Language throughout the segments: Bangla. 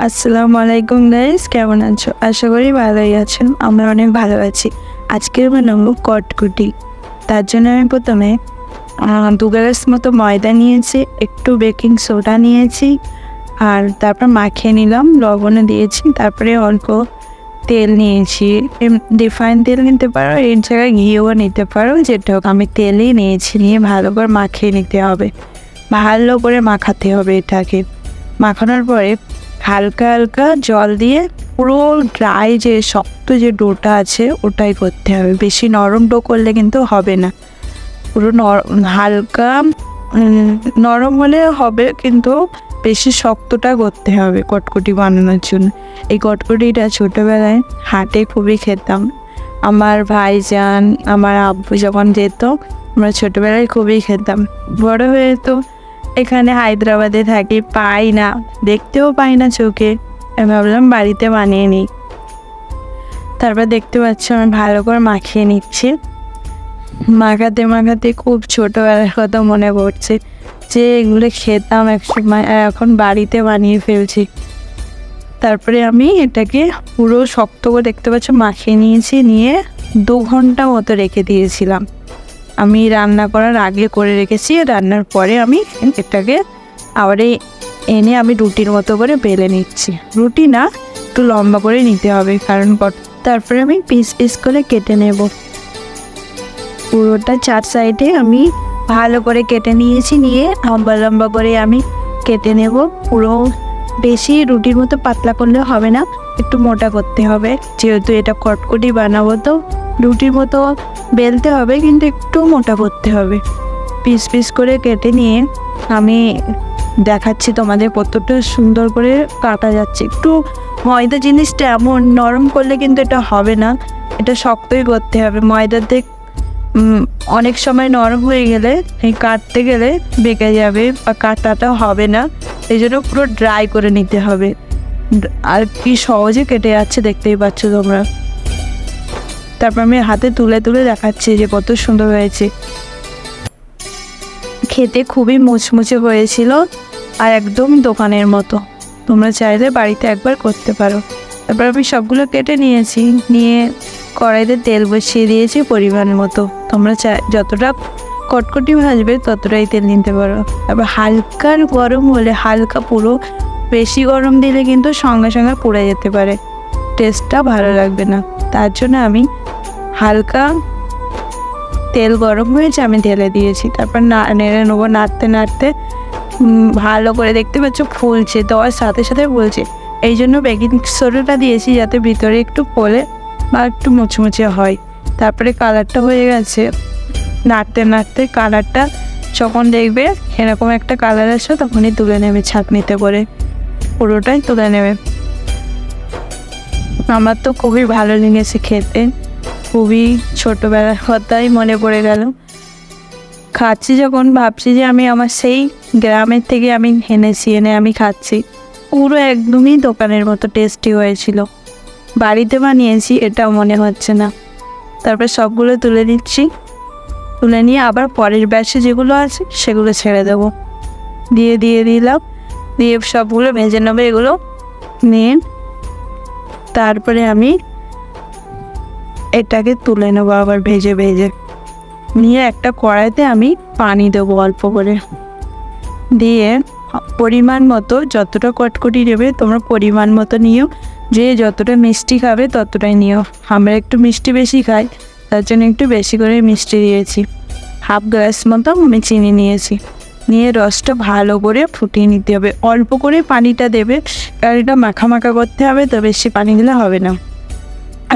আসসালামু আলাইকুম গাইস, কেমন আছো? আশা করি ভালোই আছেন। আমরা অনেক ভালো আছি। আজকের বানাবো কটকটি। তার জন্য আমি প্রথমে 2 গ্লাস মতো ময়দা নিয়েছি, একটু বেকিং সোডা নিয়েছি, আর তারপর মাখিয়ে নিলাম, লবণে দিয়েছি। তারপরে অল্প তেল নিয়েছি, রিফাইন তেল নিতে পারো, এর জায়গায় ঘিও নিতে পারো, যেটা হোক। আমি তেলই নিয়েছি। নিয়ে ভালো করে মাখিয়ে নিতে হবে, ভালো করে মাখাতে হবে। এটাকে মাখানোর পরে হালকা হালকা জল দিয়ে পুরো ড্রাই যে শক্ত যে ডোটা আছে ওটাই করতে হবে। বেশি নরম ডো করলে কিন্তু হবে না। পুরো হালকা নরম হলে হবে, কিন্তু বেশি শক্তটা করতে হবে কটকটি বানানোর জন্য। এই কটকটিটা ছোটোবেলায় হাটে খুবই খেতাম। আমার ভাইজান, আমার আব্বু যখন যেত, আমরা ছোটোবেলায় খুবই খেতাম। বড় হয়ে তো এখানে হায়দ্রাবাদে থাকি, পাই না, দেখতেও পাই না চোখে। আমি ভাবলাম বাড়িতে বানিয়ে নিই। তারপর দেখতে পাচ্ছি আমি ভালো করে মাখিয়ে নিচ্ছি। মাখাতে মাখাতে খুব ছোটোবেলার কথা মনে পড়ছে, যে এগুলো খেতাম একসময়, আর এখন বাড়িতে বানিয়ে ফেলছি। তারপরে আমি এটাকে পুরো শক্ত করে দেখতে পাচ্ছি মাখিয়ে নিয়েছি। নিয়ে 2 ঘন্টা মতো রেখে দিয়েছিলাম। আমি রান্না করার আগে করে রেখেছি, রান্নার পরে আমি এটাকে আবার এনে আমি রুটির মতো করে বেলে নিচ্ছি। রুটি না, একটু লম্বা করে নিতে হবে, কারণ তারপরে আমি পিস পিস করে কেটে নেব। পুরোটা 4 সাইডে আমি ভালো করে কেটে নিয়েছি। নিয়ে লম্বা লম্বা করে আমি কেটে নেব। পুরো বেশি রুটির মতো পাতলা করলে হবে না, একটু মোটা করতে হবে, যেহেতু এটা কটকটি বানাবো। তো রুটির মতো বেলতে হবে, কিন্তু একটু মোটা করতে হবে। পিস পিস করে কেটে নিয়ে আমি দেখাচ্ছি তোমাদের কতটা সুন্দর করে কাটা যাচ্ছে। একটু ময়দা জিনিসটা এমন, নরম করলে কিন্তু এটা হবে না, এটা শক্তই করতে হবে। ময়দাতে অনেক সময় নরম হয়ে গেলে এই কাটতে গেলে বেঁকে যাবে বা কাটাটা হবে না। এই জন্য পুরো ড্রাই করে নিতে হবে। আর কি সহজে কেটে যাচ্ছে দেখতেই পাচ্ছ তোমরা। তারপর আমি হাতে তুলে তুলে দেখাচ্ছি যে কত সুন্দর হয়েছে। খেতে খুবই মুচমুচে হয়েছিল, আর একদম দোকানের মতো। তোমরা চাইলে বাড়িতে একবার করতে পারো। তারপর আমি সবগুলো কেটে নিয়েছি। নিয়ে কড়াইতে তেল বসিয়ে দিয়েছি পরিমাণ মতো। তোমরা যতটা কটকটি ভাজবে ততটাই তেল নিতে পারো। তারপর হালকা গরম হলে, হালকা, পুরো বেশি গরম দিলে কিন্তু সঙ্গে সঙ্গে পুড়ে যেতে পারে, টেস্টটা ভালো লাগবে না। তার জন্য আমি হালকা তেল গরম হয়েছে, আমি ঢেলে দিয়েছি। তারপর নেড়ে নেবো, নাড়তে নাড়তে ভালো করে দেখতে পাচ্ছ ফুলছে, দেওয়ার সাথে সাথে ফুলছে। এই জন্য বেকিং সোডাটা দিয়েছি, যাতে ভিতরে একটু ফোলে বা একটু মুচমুচে হয়। তারপরে কালারটা হয়ে গেছে। নাড়তে নাড়তে কালারটা যখন দেখবে এরকম একটা কালার আসে, তখনই তুলে নেবে ছাঁকনিতে করে, পুরোটাই তুলে নেবে। আমার তো খুবই ভালো লেগেছে খেতে, খুবই ছোটোবেলার কথাই মনে পড়ে গেল। খাচ্ছি যখন ভাবছি যে আমি আমার সেই গ্রামের থেকে আমি এনে আমি খাচ্ছি। পুরো একদমই দোকানের মতো টেস্টি হয়েছিল। বাড়িতে বানিয়েছি এটাও মনে হচ্ছে না। তারপর সবগুলো তুলে নিচ্ছি। তুলে নিয়ে আবার পরের ব্যাচে যেগুলো আছে সেগুলো ছেড়ে দেবো। দিয়ে দিলাম। দিয়ে সবগুলো ভেজে নেবো এগুলো নিয়ে। তারপরে আমি এটাকে তুলে নেবো আবার ভেজে ভেজে। নিয়ে একটা কড়াইতে আমি পানি দেবো অল্প করে। দিয়ে পরিমাণ মতো, যতটা কটকটি দেবে তোমরা পরিমাণ মতো নিও, যে যতটা মিষ্টি খাবে ততটাই নিও। আমরা একটু মিষ্টি বেশি খাই, তার জন্য একটু বেশি করে মিষ্টি দিয়েছি। 1/2 গ্লাস মতো আমি চিনি নিয়েছি। নিয়ে রসটা ভালো করে ফুটিয়ে নিতে হবে। অল্প করে পানিটা দেবে, কারণ এটা মাখা মাখা করতে হবে, তো বেশি পানি দিলে হবে না।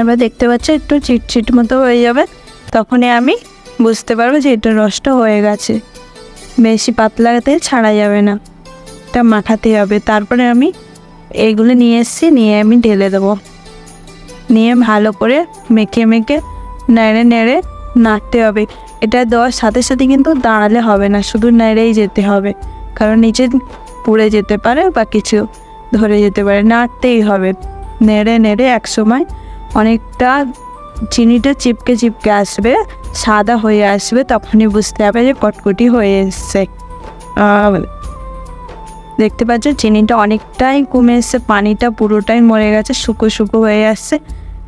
এবার দেখতে পাচ্ছ একটু চিটচিট মতো হয়ে যাবে, তখনই আমি বুঝতে পারবো যে এটা রসটা হয়ে গেছে। বেশি পাতলাতে ছাড়া যাবে না, এটা মাখাতে হবে। তারপরে আমি এইগুলো নিয়ে এসেছি, নিয়ে আমি ঢেলে দেবো। নিয়ে ভালো করে মেখে নেড়ে নেড়ে নাড়তে হবে। এটা দেওয়ার সাথে সাথে কিন্তু দাঁড়ালে হবে না, শুধু নেড়েই যেতে হবে, কারণ নিচে পুড়ে যেতে পারে বা কিছু ধরে যেতে পারে। নাড়তেই হবে, নেড়ে নেড়ে একসময় অনেকটা চিনিটা চিপকে চিপকে আসবে, সাদা হয়ে আসবে, তখনই বুঝতে হবে যে কটকটি হয়ে এসছে। দেখতে পাচ্ছ চিনিটা অনেকটাই কমে এসছে, পানিটা পুরোটাই মরে গেছে, শুকো শুকো হয়ে আসছে।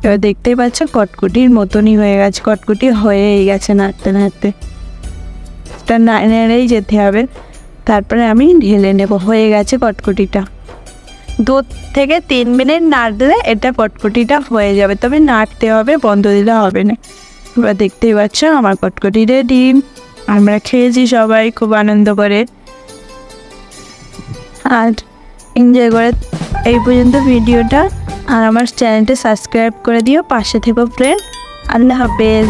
এবার দেখতেই পাচ্ছ কটকটির মতনই হয়ে গেছে, কটকটি হয়েই গেছে নাড়তে নাড়তে। এটা নেড়েই যেতে হবে। তারপরে আমি ঢেলে নেব, হয়ে গেছে কটকটিটা। 2 থেকে 3 মিনিট নাড়লে এটা কটকটিটা হয়ে যাবে, তবে নাড়তে হবে, বন্ধ দিলে হবে না। এবার দেখতেই পাচ্ছ আমার কটকটি রেডি। আমরা খেয়েছি সবাই খুব আনন্দ করে আর এনজয় করে। এই পর্যন্ত ভিডিওটা, আর আমার চ্যানেলটা সাবস্ক্রাইব করে দিও, পাশে থেকো ফ্রেন্ড। আল্লাহ হাফেজ।